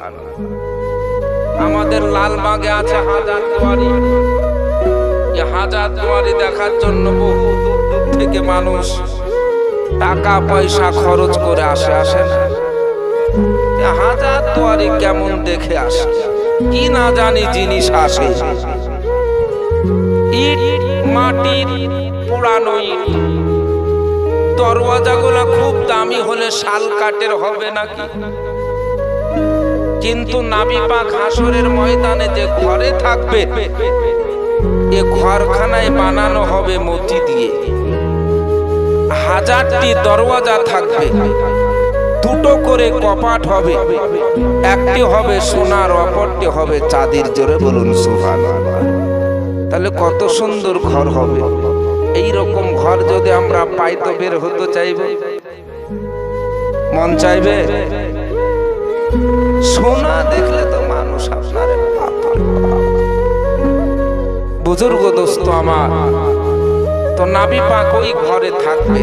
সুবহানাল্লাহ। আমাদের লালবাগে আছে হাজারদুয়ারি। এই হাজারদুয়ারি দেখার জন্য বহু দূর দূর থেকে মানুষ টাকা পয়সা খরচ করে আসে না? হাজারদুয়ারি কেমন দেখে আসে, কি না জানি জিনিস আসে। ইট মাটির পুরানো ইট, দরওয়াজাগুলো খুব দামি হলে শাল কাঠের হবে নাকি? কিন্তু নবী পাক হাসরের ময়দানে যে ঘরে থাকবে, এ ঘরখানায় বানানো হবে মতি দিয়ে। 1000টি দরওয়াজা থাকবে, দুটো করে কপাট হবে, একটি হবে সোনার, অপরটি হবে চাঁদির। জোরে বলুন সুবহানাল্লাহ। তাহলে কত সুন্দর ঘর হবে। এই রকম ঘর যদি আমরা পাই তো বের হতে চাইবে, মন চাইবে? সোনা দেখলে তো মানুষ আপনারে বুজুর্গ দোস্ত আমার, তো নবী পাক ওই ঘরে থাকবে।